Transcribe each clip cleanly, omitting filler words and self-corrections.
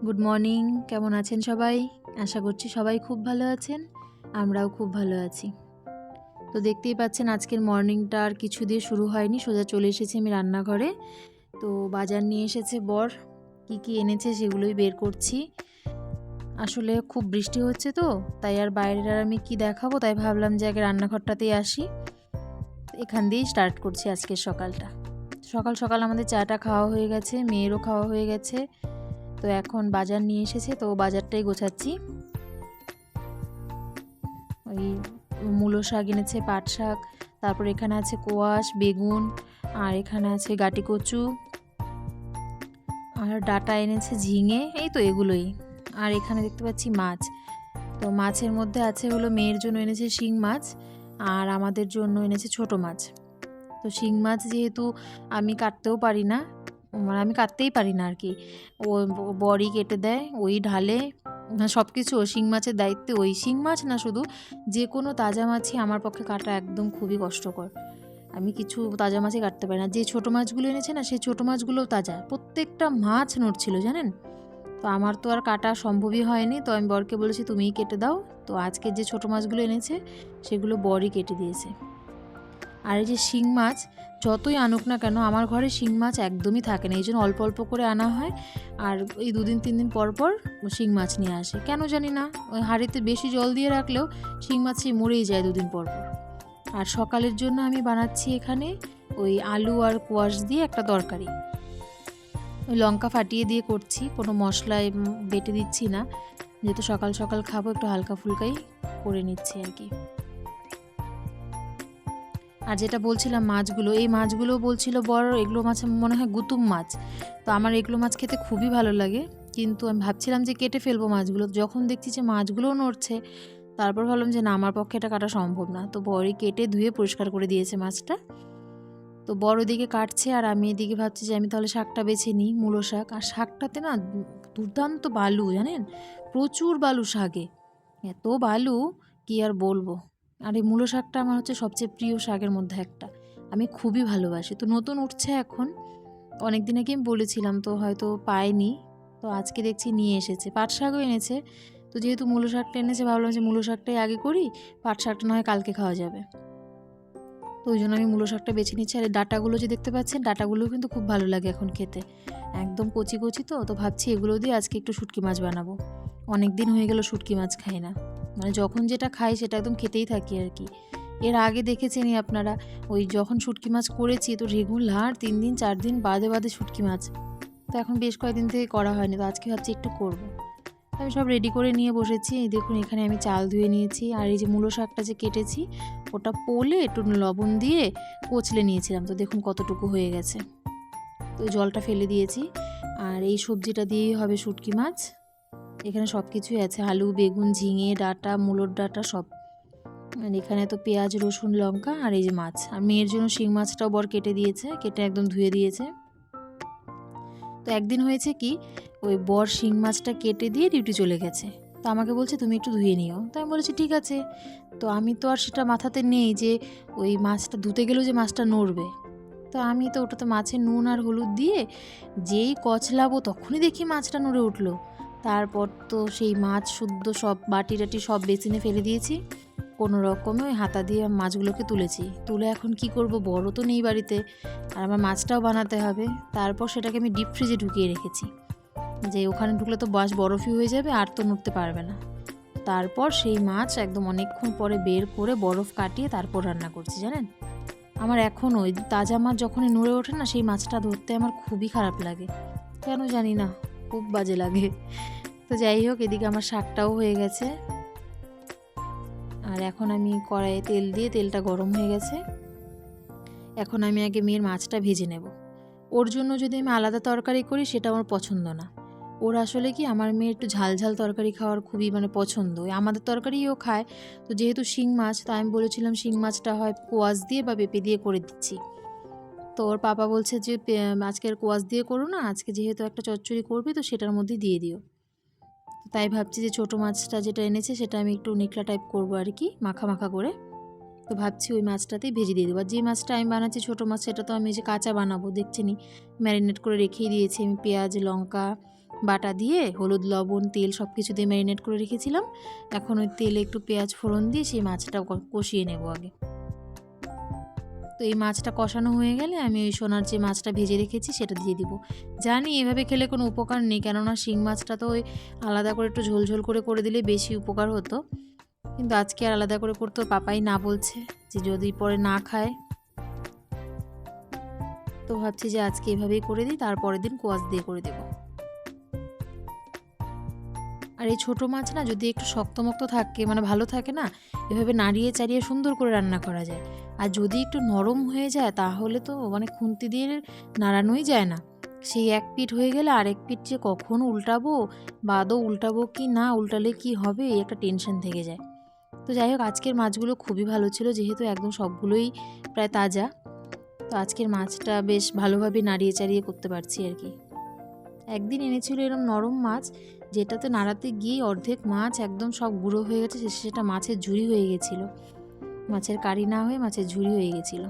Good morning. কেমন আছেন সবাই? আশা করছি সবাই খুব ভালো আছেন। আমরাও খুব ভালো আছি। তো দেখতেই পাচ্ছেন আজকের মর্নিংটা আর কিছু দিয়ে শুরু হয়নি, সোজা চলে এসেছি আমি রান্নাঘরে। তো বাজার নিয়ে এসেছে বর, কি এনেছে সেগুলোই বের করছি। আসলে খুব বৃষ্টি হচ্ছে তো, তাই আর বাইরের আর আমি কি দেখাবো, তাই ভাবলাম যে আগে রান্নাঘরটাতেই আসি। এখান দিয়েই স্টার্ট করছি আজকের সকালটা। সকাল সকাল আমাদের চাটা খাওয়া হয়ে গেছে, মেয়েরও খাওয়া হয়ে গেছে। তো এখন বাজার নিয়ে এসেছে, তো বাজারটাই গোছাচ্ছি। ওই মূলো শাক এনেছে, পাট শাক, তারপর এখানে আছে কোয়াশ, বেগুন, আর এখানে আছে গাটি কচু, আর ডাটা এনেছে ঝিঙে, এই তো এগুলোই। আর এখানে দেখতে পাচ্ছি মাছ। তো মাছের মধ্যে আছে হলো, মেয়ের জন্য এনেছে শিং মাছ, আর আমাদের জন্য এনেছে ছোট মাছ। তো শিং মাছ যেহেতু আমি কাটতেও পারি না, মানে আমি কাটতেই পারি না আর কি, ও বড়ি কেটে দেয়, ওই ঢালে, সব কিছু শিং মাছের দায়িত্বে। ওই শিং মাছ না, শুধু যে কোনো তাজা মাছই আমার পক্ষে কাটা একদম খুবই কষ্টকর। আমি কিছু তাজা মাছই কাটতে পারি না। যে ছোটো মাছগুলো এনেছে না, সেই ছোটো মাছগুলোও তাজা, প্রত্যেকটা মাছ নড়ছিল জানেন। তো আমার তো আর কাটা সম্ভবই হয়নি, তো আমি বরকে বলেছি তুমিই কেটে দাও। তো আজকে যে ছোটো মাছগুলো এনেছে সেগুলো বরই কেটে দিয়েছে। আর এই যে শিং মাছ যতই আনুক না কেন, আমার ঘরে শিং মাছ একদমই থাকে না, এই জন্য অল্প অল্প করে আনা হয়। আর এই 2-3 দিন পর পর শিং মাছ নিয়ে আসে, কেন জানি না। ওই হাঁড়িতে বেশি জল দিয়ে রাখলেও শিং মাছ সেই মরেই যায় 2 দিন পর পর। আর সকালের জন্য আমি বানাচ্ছি এখানে ওই আলু আর কোয়াশ দিয়ে একটা তরকারি। ওই লঙ্কা ফাটিয়ে দিয়ে করছি, কোনো মশলায় বেটে দিচ্ছি না, যেহেতু সকাল সকাল খাবো, একটু হালকা ফুলকাই করে নিচ্ছি আর কি। আর যেটা বলছিলাম মাছগুলো, এই মাছগুলো বলছিল বড়, এগুলো মাছ মনে হয় গুতুম মাছ। তো আমার এগুলো মাছ খেতে খুবই ভালো লাগে, কিন্তু আমি ভাবছিলাম যে কেটে ফেলবো মাছগুলো, যখন দেখছি যে মাছগুলোও নড়ছে, তারপর ভাবলাম যে না, আমার পক্ষে এটা কাটা সম্ভব না। তো বড়ই কেটে ধুয়ে পরিষ্কার করে দিয়েছে মাছটা। তো বড় দিকে কাটছে, আর আমি এদিকে ভাবছি যে আমি তাহলে শাকটা বেছে নিই, মূলো শাক। আর শাকটাতে না দুর্দান্ত বালু জানেন, প্রচুর বালু শাকে, এত বালু কি আর বলবো। আর এই মূলো শাকটা আমার হচ্ছে সবচেয়ে প্রিয় শাকের মধ্যে একটা, আমি খুবই ভালোবাসি। তো নতুন উঠছে এখন, অনেক দিন আগে আমি বলেছিলাম, তো হয়তো পাইনি, তো আজকে দেখছি নিয়ে এসেছে। পাট শাকও এনেছে। তো যেহেতু মূলো শাকটা এনেছে, ভাবলাম যে মূলো শাকটাই আগে করি, পাট শাকটা না হয় কালকে খাওয়া যাবে। তো ওই জন্য আমি মূলো শাকটা বেছে নিচ্ছি। আর এই ডাঁটাগুলো যে দেখতে পাচ্ছেন, ডাঁটাগুলোও কিন্তু খুব ভালো লাগে এখন খেতে, একদম কচি কচি। তো ভাবছি এগুলো দিয়ে আজকে একটু শুটকি মাছ বানাবো। অনেক দিন হয়ে গেল শুটকি মাছ খাই না, মানে যখন যেটা খাই সেটা একদম খেতেই থাকি আর কি। এর আগে দেখেছেনই আপনারা, ওই যখন শুটকি মাছ করেছি, তো রেগুলার 3 দিন 4 দিন বাদে বাদে শুটকি মাছ। তো এখন বেশ কয়েকদিন থেকে করা হয়নি, তো আজকে ভাবছি একটু করবো। আমি সব রেডি করে নিয়ে বসেছি। এই দেখুন, এখানে আমি চাল ধুয়ে নিয়েছি, আর এই যে মূলো শাকটা যে কেটেছি, ওটা পোলে একটু লবণ দিয়ে কচলে নিয়েছিলাম। তো দেখুন কতটুকু হয়ে গেছে, তো ওই জলটা ফেলে দিয়েছি। আর এই সবজিটা দিয়েই হবে শুটকি মাছ। এখানে সব কিছুই আছে, আলু, বেগুন, ঝিঙে, ডাঁটা, মূলোর ডাঁটা সব। আর এখানে তো পেঁয়াজ, রসুন, লঙ্কা, আর এই যে মাছ। আর মেয়ের জন্য শিং মাছটাও বর কেটে দিয়েছে, কেটে একদম ধুয়ে দিয়েছে। তো একদিন হয়েছে কি, ওই বর শিং মাছটা কেটে দিয়ে ডিউটি চলে গেছে। তো আমাকে বলছে তুমি একটু ধুয়ে নিও, তো আমি বলেছি ঠিক আছে। তো আমি তো আর সেটা মাথাতে নেই যে ওই মাছটা ধুতে গেলেও যে মাছটা নড়বে। তো আমি তো ওটাতে মাছে নুন আর হলুদ দিয়ে যেই কচলাবো, তখনই দেখি মাছটা নড়ে উঠলো। তারপর তো সেই মাছ শুদ্ধ সব বাটি টাটি সব বেসিনে ফেলে দিয়েছি, কোনো রকমে ওই হাতা দিয়ে মাছগুলোকে তুলেছি। তুলে এখন কি করব, বড় তো নেই বাড়িতে, আর আমার মাছটাও বানাতে হবে। তারপর সেটাকে আমি ডিপ ফ্রিজে ঢুকিয়ে রেখেছি, যে ওখানে ঢুকলে তো বাস বরফই হয়ে যাবে, আর তো নড়তে পারবে না। তারপর সেই মাছ একদম অনেকক্ষণ পরে বের করে বরফ কাটিয়ে তারপর রান্না করছি জানেন। আমার এখন ওই তাজা মাছ যখনই নড়ে ওঠে না, সেই মাছটা ধরতে আমার খুবই খারাপ লাগে, কেন জানি না, খুব বাজে লাগে। তো যাই হোক, এদিকে আমার শাকটাও হয়ে গেছে। আর এখন আমি কড়াইয়ে তেল দিয়ে, তেলটা গরম হয়ে গেছে। এখন আমি আগে মেয়ের মাছটা ভেজে নেব। ওর জন্য যদি আমি আলাদা তরকারি করি, সেটা আমার পছন্দ না। ওর আসলে কি, আমার মেয়ে একটু ঝাল ঝাল তরকারি খাওয়ার খুবই মানে পছন্দ, আমাদের তরকারিও খায়। তো যেহেতু শিং মাছ, তাই আমি বলেছিলাম শিং মাছটা হয় কোয়াশ দিয়ে বা পেঁপে দিয়ে করে দিচ্ছি। তো ওর পাপা বলছে যে আজকে আর কোয়াশ দিয়ে করো না, আজকে যেহেতু একটা চচ্চড়ি করবে, তো সেটার মধ্যে দিয়ে দিও। তো তাই ভাবছি যে ছোটো মাছটা যেটা এনেছে, সেটা আমি একটু নিকলা টাইপ করবো আর কি, মাখা মাখা করে। তো ভাবছি ওই মাছটাতেই ভেজে দিয়ে দেবো। আর যে মাছটা আমি বানাচ্ছি ছোটো মাছ, সেটা তো আমি যে কাঁচা বানাবো দেখছি নি, ম্যারিনেট করে রেখেই দিয়েছি আমি পেঁয়াজ, লঙ্কা, বাটা দিয়ে হলুদ লবণ তেল সব কিছু দিয়ে ম্যারিনেট করে রেখেছিলাম। এখন ওই তেলে একটু পেঁয়াজ ফোড়ন দিয়ে সেই মাছটা কষিয়ে নেব আগে। তো এই মাছটা কষানো হয়ে গেলে আমি ওই সোনার যে মাছটা ভেজে রেখেছি সেটা দিয়ে দিব। জানি এভাবে খেলে কোনো উপকার নেই, কেননা শিং মাছটা তো ওই আলাদা করে একটু ঝোল করে করে দিলে বেশি উপকার হতো, কিন্তু আজকে আর আলাদা করে করতে পাপাই না বলছে যে যদি পরে না খায়, তো ভাবছি যে আজকে এভাবেই করে দিই, তারপরের দিন কোয়াশ দিয়ে করে দেব। আর এই ছোটো মাছ না যদি একটু শক্তমক্ত থাকে মানে ভালো থাকে না, এভাবে নাড়িয়ে চাড়িয়ে সুন্দর করে রান্না করা যায়। আর যদি একটু নরম হয়ে যায় তাহলে তো মানে খুন্তি দিয়ে নাড়ানোই যায় না, সেই এক পিঠ হয়ে গেলে আরেক পিঠ যে কখন উল্টাবো বা আদৌ উল্টাবো কি না, উল্টালে কি হবে এই একটা টেনশন থেকে যায়। তো যাই হোক আজকের মাছগুলো খুবই ভালো ছিল, যেহেতু একদম সবগুলোই প্রায় তাজা, তো আজকের মাছটা বেশ ভালোভাবে নাড়িয়ে চাড়িয়ে করতে পারছি আর কি। একদিন এনেছিল এরকম নরম মাছ, যেটাতে নাড়াতে গিয়ে অর্ধেক মাছ একদম সব গুঁড়ো হয়ে গেছে, সেটা মাছের ঝুড়ি হয়ে গেছিলো, মাছের কারি না হয়ে মাছের ঝুড়ি হয়ে গেছিলো।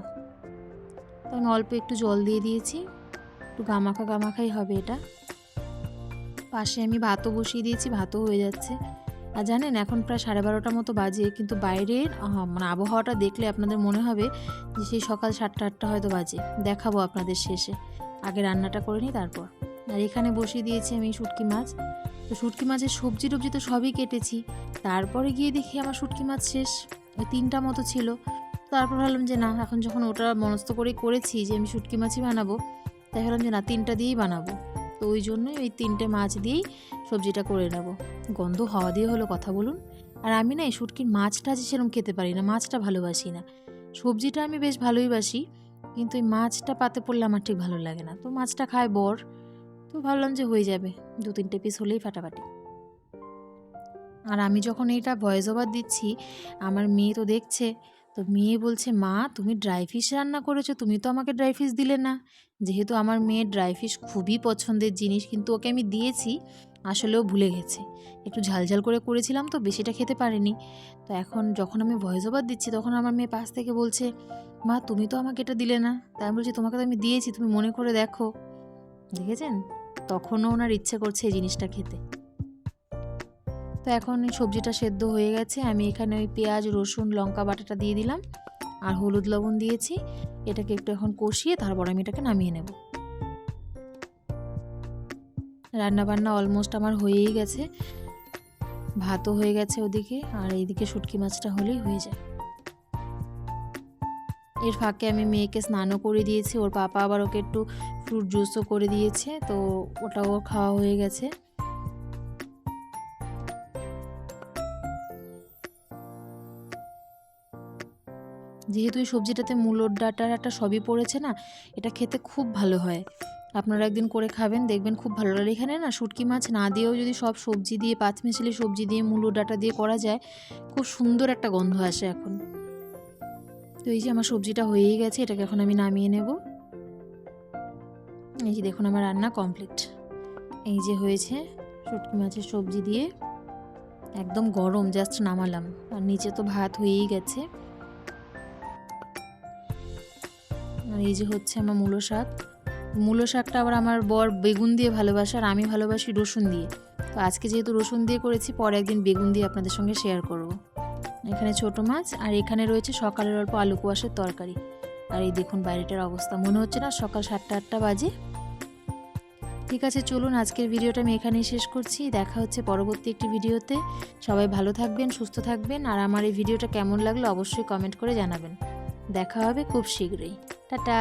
তো আমি অল্প একটু জল দিয়ে দিয়েছি, একটু গামাখাই হবে এটা। পাশে আমি ভাতও বসিয়ে দিয়েছি, ভাতও হয়ে যাচ্ছে। আর জানেন এখন প্রায় 12:30 মতো বাজে, কিন্তু বাইরের মানে আবহাওয়াটা দেখলে আপনাদের মনে হবে যে সেই সকাল 7টা-8টা হয়তো বাজে। দেখাবো আপনাদের শেষে, আগে রান্নাটা করে নিই তারপর। আর এখানে বসিয়ে দিয়েছি আমি শুটকি মাছ। তো শুটকি মাছের সবজি টবজি তো সবই কেটেছি, তারপরে গিয়ে দেখি আমার শুটকি মাছ শেষ, ওই 3টা মতো ছিল। তারপর ভাবলাম যে না, এখন যখন ওটা মনস্থ করেই করেছি যে আমি শুটকি মাছই বানাবো, তাই ভাবলাম যে না 3টা দিয়েই বানাবো। তো ওই জন্যই ওই 3টে মাছ দিয়েই সবজিটা করে নেব। গন্ধ হাওয়া দিয়ে হলো কথা বলুন। আর আমি না এই শুটকির মাছটা যে সেরকম খেতে পারি না, মাছটা ভালোবাসি না। সবজিটা আমি বেশ ভালোই বাসি, কিন্তু এই মাছটা পাতে পড়লে আমার ঠিক ভালো লাগে না। তো মাছটা খায় বর, তো ভাবলাম যে হয়ে যাবে, 2-3টে পিস হলেই ফাটাফাটি। আর আমি যখন এইটা ভয়েস ওভার দিচ্ছি আমার মেয়ে তো দেখছে, তো মেয়ে বলছে মা তুমি ড্রাই ফিশ রান্না করেছো, তুমি তো আমাকে ড্রাই ফিশ দিলে না। যেহেতু আমার মেয়ের ড্রাই ফিশ খুবই পছন্দের জিনিস, কিন্তু ওকে আমি দিয়েছি আসলেও ভুলে গেছে। একটু ঝালঝাল করে করেছিলাম তো বেশিটা খেতে পারিনি। তো এখন যখন আমি ভয়েস ওভার দিচ্ছি তখন আমার মেয়ে পাশ থেকে বলছে মা তুমি তো আমাকে এটা দিলে না। তাই আমি বলছি তোমাকে তো আমি দিয়েছি, তুমি মনে করে দেখো। দেখেছেন, তখনও ওনার ইচ্ছে করছে এই জিনিসটা খেতে। তো এখন এই সবজিটা সেদ্ধ হয়ে গেছে, আমি এখানে ওই পেঁয়াজ রসুন লঙ্কা বাটাটা দিয়ে দিলাম আর হলুদ লবণ দিয়েছি। এটাকে একটু এখন কষিয়ে তারপর আমি এটাকে নামিয়ে নেব। রান্নাবান্না অলমোস্ট আমার হয়েই গেছে, ভাতও হয়ে গেছে ওদিকে, আর এইদিকে শুটকি মাছটা হলেই হয়ে যায়। এর ফাঁকে আমি মেয়েকে স্নানও করে দিয়েছি, ওর পাপা আবার ওকে একটু ফ্রুট জুসও করে দিয়েছে, তো ওটাও খাওয়া হয়ে গেছে। যেহেতু এই সবজিটাতে মূলোর ডাঁটার একটা সবই পড়েছে না, এটা খেতে খুব ভালো হয়। আপনারা একদিন করে খাবেন, দেখবেন খুব ভালো লাগে। এখানে না শুটকি মাছ না দিয়েও যদি সব সবজি দিয়ে পাঁচমিশালি সবজি দিয়ে মূলোর ডাঁটা দিয়ে করা যায়, খুব সুন্দর একটা গন্ধ আসে এখন। তো এই যে আমার সবজিটা হয়েই গেছে, এটাকে এখন আমি নামিয়ে নেব। এই যে দেখুন আমার রান্না কমপ্লিট। এই যে হয়েছে শুটকি মাছের সবজি দিয়ে, একদম গরম, জাস্ট নামালাম। আর নিচে তো ভাত হয়েই গেছে। আর এই যে হচ্ছে আমার মূলো শাক। মূলো শাকটা আবার আমার বর বেগুন দিয়ে ভালোবাসে, আর আমি ভালোবাসি রসুন দিয়ে। তো আজকে যেহেতু রসুন দিয়ে করেছি, পরে একদিন বেগুন দিয়ে আপনাদের সঙ্গে শেয়ার করব। এখানে ছোট মাছ, আর এখানে রয়েছে সকালের অল্প আলু কোয়াশের তরকারি। আর এই দেখুন বাইরেটার অবস্থা, মনে হচ্ছে না সকাল 7টা-8টা বাজে। ঠিক আছে, চলুন আজকের ভিডিওটা আমি এখানেই শেষ করছি। দেখা হচ্ছে পরবর্তী একটি ভিডিওতে। সবাই ভালো থাকবেন, সুস্থ থাকবেন, আর আমার এই ভিডিওটা কেমন লাগলো অবশ্যই কমেন্ট করে জানাবেন। দেখা হবে খুব শীঘ্রই। টাটা।